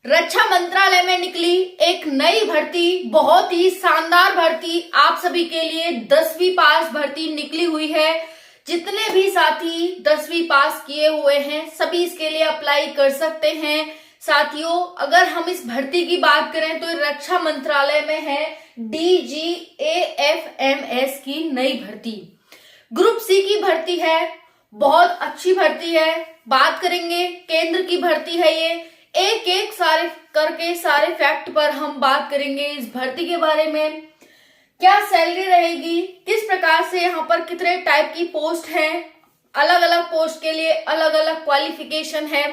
रक्षा मंत्रालय में निकली एक नई भर्ती, बहुत ही शानदार भर्ती आप सभी के लिए 10वीं पास भर्ती निकली हुई है। जितने भी साथी 10वीं पास किए हुए हैं सभी इसके लिए अप्लाई कर सकते हैं। साथियों, अगर हम इस भर्ती की बात करें तो रक्षा मंत्रालय में है DGAFMS की नई भर्ती। ग्रुप सी की भर्ती है, बहुत अच्छी भर्ती है। बात करेंगे केंद्र की भर्ती है ये। एक एक सारे फैक्ट पर हम बात करेंगे इस भर्ती के बारे में। क्या सैलरी रहेगी, किस प्रकार से यहाँ पर कितने टाइप की पोस्ट हैं, अलग अलग पोस्ट के लिए अलग अलग क्वालिफिकेशन है,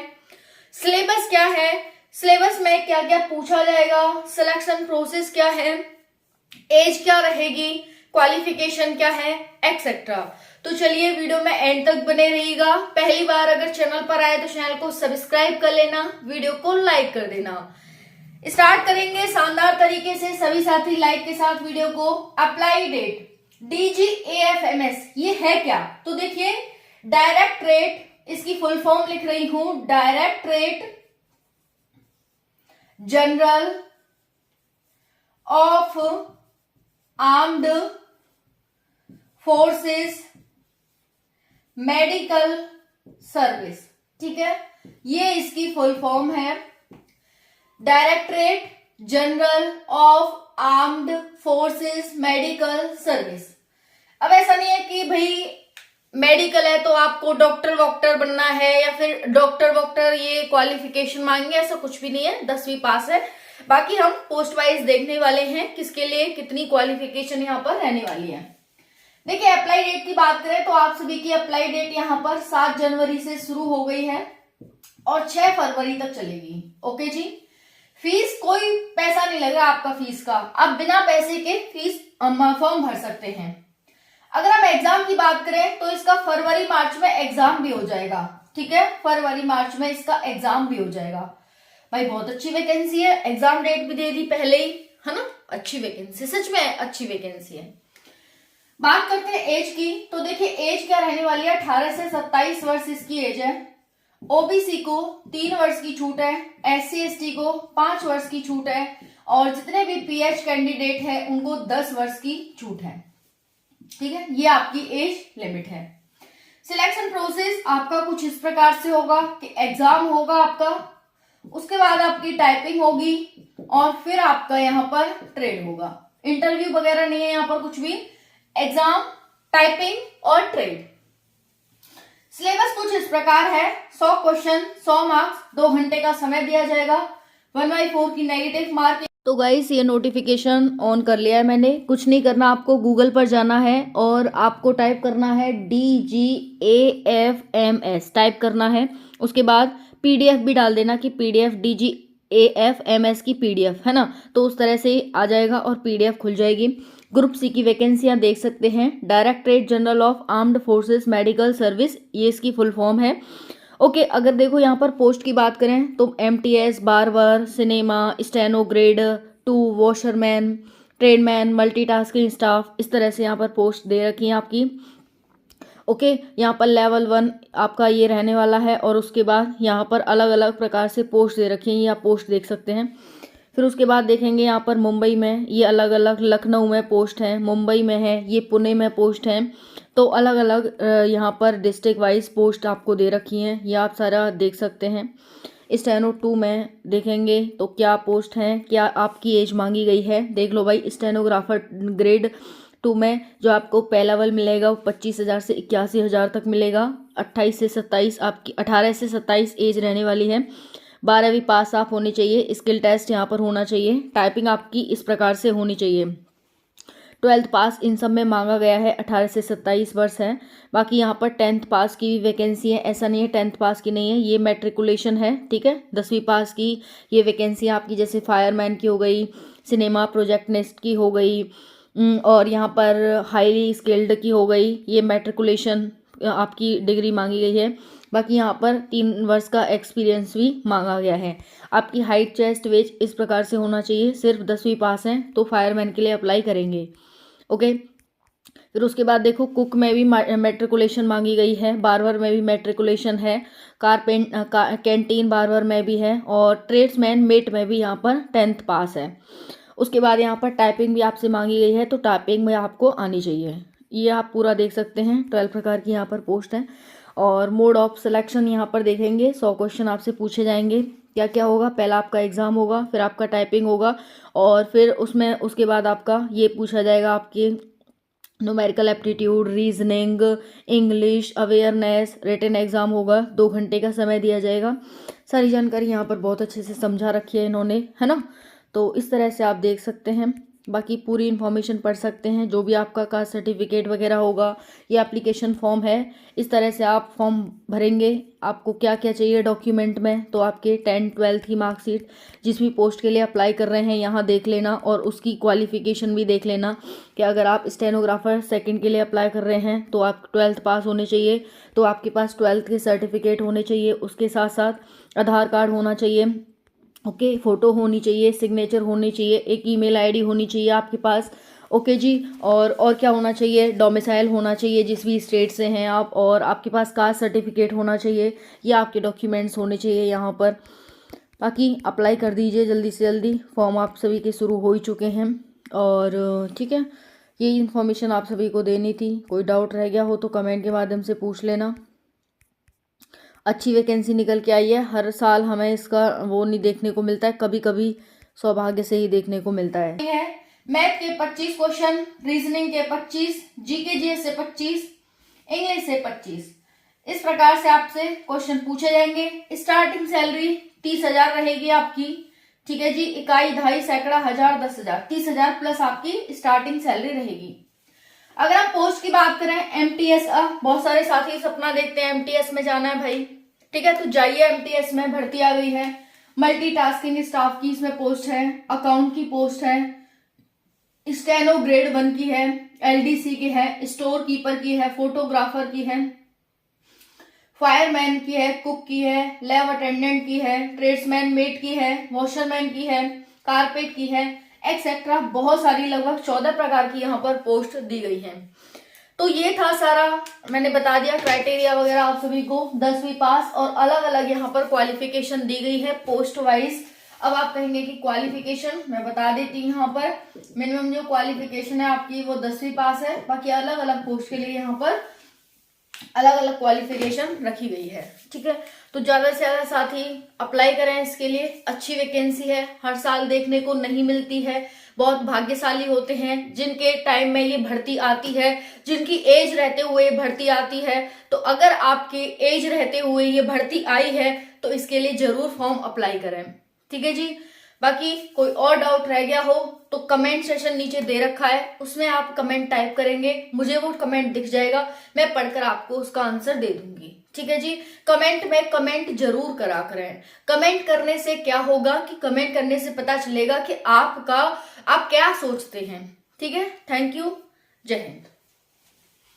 सिलेबस क्या है, सिलेबस में क्या क्या पूछा जाएगा, सिलेक्शन प्रोसेस क्या है, एज क्या रहेगी, क्वालिफिकेशन क्या है, एक्सेट्रा। तो चलिए वीडियो में एंड तक बने रहिएगा। पहली बार अगर चैनल पर आए तो चैनल को सब्सक्राइब कर लेना, वीडियो को लाइक कर देना। स्टार्ट करेंगे शानदार तरीके से, सभी साथी लाइक के साथ वीडियो को। अप्लाई डेट DGAFMS ये है क्या? तो देखिए, डायरेक्टरेट, इसकी फुल फॉर्म लिख रही हूं, directorate general of armed forces medical service. ठीक है, ये इसकी फुल फॉर्म है, directorate general of armed forces medical service. अब ऐसा नहीं है कि भाई मेडिकल है तो आपको डॉक्टर वॉक्टर बनना है या फिर डॉक्टर वॉक्टर ये क्वालिफिकेशन मांगेंगे, ऐसा कुछ भी नहीं है। 10वीं पास है। बाकी हम पोस्ट वाइज देखने वाले हैं किसके लिए कितनी क्वालिफिकेशन यहाँ पर रहने वाली है। देखिए, अप्लाई डेट की बात करें तो आप सभी की अप्लाई डेट यहाँ पर 7 जनवरी से शुरू हो गई है और 6 फरवरी तक चलेगी। ओके जी, फीस कोई पैसा नहीं लग रहा आपका फीस का, आप बिना पैसे के फीस फॉर्म भर सकते हैं। अगर हम एग्जाम की बात करें तो इसका फरवरी मार्च में एग्जाम भी हो जाएगा। ठीक है, फरवरी मार्च में इसका एग्जाम भी हो जाएगा। भाई बहुत अच्छी वैकेंसी है, एग्जाम डेट भी दे दी पहले ही, है ना। अच्छी वैकेंसी, सच में अच्छी वैकेंसी है। बात करते हैं एज की, तो देखिए एज क्या रहने वाली है, 18 से 27 वर्ष इसकी एज है। ओबीसी को 3 वर्ष की छूट है, SC/ST को 5 वर्ष की छूट है और जितने भी PH कैंडिडेट है उनको 10 वर्ष की छूट है। ठीक है, ये आपकी एज लिमिट है। सिलेक्शन प्रोसेस आपका कुछ इस प्रकार से होगा कि एग्जाम होगा आपका, उसके बाद आपकी टाइपिंग होगी और फिर आपका यहाँ पर ट्रेड होगा। इंटरव्यू वगैरह नहीं है यहाँ पर कुछ भी, एग्जाम, टाइपिंग और ट्रेड। सिलेबस कुछ इस प्रकार है, 100 क्वेश्चन, 100 मार्क्स, 2 घंटे का समय दिया जाएगा, 1/4 की नेगेटिव मार्क। तो गाइस, ये नोटिफिकेशन ऑन कर लिया है मैंने। कुछ नहीं करना, आपको गूगल पर जाना है और आपको टाइप करना है DGAFMS टाइप करना है। उसके बाद PDF भी डाल देना कि PDF DGAFMS की PDF है ना, तो उस तरह से आ जाएगा और PDF खुल जाएगी। ग्रुप सी की वैकेंसियां देख सकते हैं, directorate general of armed forces medical service, ये इसकी फुल फॉर्म है। ओके, अगर देखो यहाँ पर पोस्ट की बात करें तो MTS, barber, cinema, steno grade 2, washerman, tradesman, multitasking staff, इस तरह से यहाँ पर पोस्ट दे रखी है आपकी। ओके, यहाँ पर लेवल 1 आपका ये रहने वाला है और उसके बाद यहाँ पर अलग अलग प्रकार से पोस्ट दे रखी हैं, ये आप पोस्ट देख सकते हैं। फिर उसके बाद देखेंगे यहाँ पर मुंबई में ये अलग अलग, लखनऊ में पोस्ट है, मुंबई में है, ये पुणे में पोस्ट है। तो अलग अलग यहाँ पर डिस्ट्रिक्ट वाइज पोस्ट आपको दे रखी हैं, ये आप सारा देख सकते हैं। स्टेनो 2 में देखेंगे तो क्या पोस्ट हैं, क्या आपकी एज मांगी गई है, देख लो भाई। स्टेनोग्राफर ग्रेड 2 में जो आपको पे लेवल मिलेगा वो 25,000 से 81,000 तक मिलेगा। 28 से 27 आपकी 18 से 27 एज रहने वाली है। 12वीं पास आप होनी चाहिए, स्किल टेस्ट यहाँ पर होना चाहिए, टाइपिंग आपकी इस प्रकार से होनी चाहिए। 12th पास इन सब में मांगा गया है, 18 से 27 वर्ष है। बाकी यहाँ पर 10th पास की भी वैकेंसी है, ऐसा नहीं है 10th पास की नहीं है, ये मैट्रिकुलेशन है। ठीक है, 10वीं पास की ये वैकेंसी आपकी, जैसे फायरमैन की हो गई, सिनेमा प्रोजेक्टनिस्ट की हो गई और यहाँ पर हाईली स्किल्ड की हो गई, ये मैट्रिकुलेशन आपकी डिग्री मांगी गई है। बाकी यहाँ पर 3 वर्ष का एक्सपीरियंस भी मांगा गया है। आपकी हाइट, चेस्ट, वेट इस प्रकार से होना चाहिए। सिर्फ 10वीं पास हैं तो फायरमैन के लिए अप्लाई करेंगे। ओके, फिर उसके बाद देखो कुक में भी मैट्रिकुलेशन मांगी गई है, बार्बर में भी मैट्रिकुलेशन है, कैंटीन बार्बर में भी है, और ट्रेड्समैन मेट में भी यहाँ पर 10th पास है। उसके बाद यहाँ पर टाइपिंग भी आपसे मांगी गई है, तो टाइपिंग में आपको आनी चाहिए। ये आप पूरा देख सकते हैं, 12 प्रकार की यहाँ पर पोस्ट है। और मोड ऑफ सिलेक्शन यहाँ पर देखेंगे, 100 क्वेश्चन आपसे पूछे जाएंगे। क्या क्या होगा, पहला आपका एग्जाम होगा, फिर आपका टाइपिंग होगा, और फिर उसमें उसके बाद आपका ये पूछा जाएगा आपके numerical aptitude, reasoning, English, awareness, written exam होगा। 2 घंटे का समय दिया जाएगा। सारी जानकारी यहाँ पर बहुत अच्छे से समझा रखी है इन्होंने, है ना। तो इस तरह से आप देख सकते हैं, बाकी पूरी इन्फॉर्मेशन पढ़ सकते हैं। जो भी आपका कास्ट सर्टिफिकेट वगैरह होगा, ये एप्लीकेशन फॉर्म है, इस तरह से आप फॉर्म भरेंगे। आपको क्या क्या चाहिए डॉक्यूमेंट में, तो आपके 10th 12th की मार्कशीट, जिस भी पोस्ट के लिए अप्लाई कर रहे हैं यहाँ देख लेना, और उसकी क्वालिफिकेशन भी देख लेना कि अगर आप स्टेनोग्राफर 2nd के लिए अप्लाई कर रहे हैं तो आप 12th पास होने चाहिए, तो आपके पास 12th के सर्टिफिकेट होने चाहिए। उसके साथ साथ आधार कार्ड होना चाहिए, ओके, फोटो होनी चाहिए, सिग्नेचर होनी चाहिए, एक ईमेल आईडी होनी चाहिए आपके पास, ओके जी। और क्या होना चाहिए, डोमिसाइल होना चाहिए जिस भी स्टेट से हैं आप, और आपके पास कास्ट सर्टिफिकेट होना चाहिए। ये आपके डॉक्यूमेंट्स होने चाहिए यहाँ पर। बाकी अप्लाई कर दीजिए जल्दी से जल्दी, फॉर्म आप सभी के शुरू हो ही चुके हैं। और ठीक है, यही इन्फॉर्मेशन आप सभी को देनी थी। कोई डाउट रह गया हो तो कमेंट के माध्यम से पूछ लेना। अच्छी वैकेंसी निकल के आई है, हर साल हमें इसका वो नहीं देखने को मिलता है, कभी कभी सौभाग्य से ही देखने को मिलता है। मैथ के 25 क्वेश्चन, रीजनिंग के 25, जीके जीएस से 25, इंग्लिश से 25, इस प्रकार से आपसे क्वेश्चन पूछे जाएंगे। स्टार्टिंग सैलरी 30,000 रहेगी आपकी, ठीक है जी। इकाई, दहाई, सैकड़ा, हजार, 10,000, 30,000 प्लस आपकी स्टार्टिंग सैलरी रहेगी। अगर आप पोस्ट की बात करें, एमटीएस, बहुत सारे साथी सपना देखते हैं एमटीएस में जाना है भाई, ठीक है, तो जाइए एमटीएस में, भर्ती आ गई है। मल्टीटास्किंग स्टाफ की इसमें पोस्ट है, अकाउंट की पोस्ट है, स्टेनो ग्रेड 1 की है, एलडीसी की है, स्टोर कीपर की है, फोटोग्राफर की है, फायरमैन की है, कुक की है, लैब अटेंडेंट की है, ट्रेड्समैन मेट की है, वॉशरमैन की है, कारपेट की है, एक्सेट्रा। बहुत सारी, लगभग 14 प्रकार की यहाँ पर पोस्ट दी गई है। तो ये था सारा, मैंने बता दिया क्राइटेरिया वगैरह आप सभी को, 10वीं पास, और अलग अलग यहाँ पर क्वालिफिकेशन दी गई है पोस्ट वाइज। अब आप कहेंगे कि क्वालिफिकेशन, मैं बता देती हूँ, यहाँ पर मिनिमम जो क्वालिफिकेशन है आपकी वो 10वीं पास है। बाकी अलग अलग पोस्ट के लिए यहाँ पर अलग अलग क्वालिफिकेशन रखी गई है, ठीक है। तो ज्यादा से ज्यादा साथी अप्लाई करें इसके लिए, अच्छी वैकेंसी है, हर साल देखने को नहीं मिलती है। बहुत भाग्यशाली होते हैं जिनके टाइम में ये भर्ती आती है, जिनकी एज रहते हुए भर्ती आती है। तो अगर आपकी एज रहते हुए ये भर्ती आई है तो इसके लिए जरूर फॉर्म अप्लाई करें, ठीक है जी। बाकी कोई और डाउट रह गया हो तो कमेंट सेशन नीचे दे रखा है, उसमें आप कमेंट टाइप करेंगे, मुझे वो कमेंट दिख जाएगा, मैं पढ़कर आपको उसका आंसर दे दूंगी, ठीक है जी। कमेंट में कमेंट जरूर करा करें। कमेंट करने से क्या होगा कि कमेंट करने से पता चलेगा कि आप क्या सोचते हैं, ठीक है। थैंक यू, जय हिंद।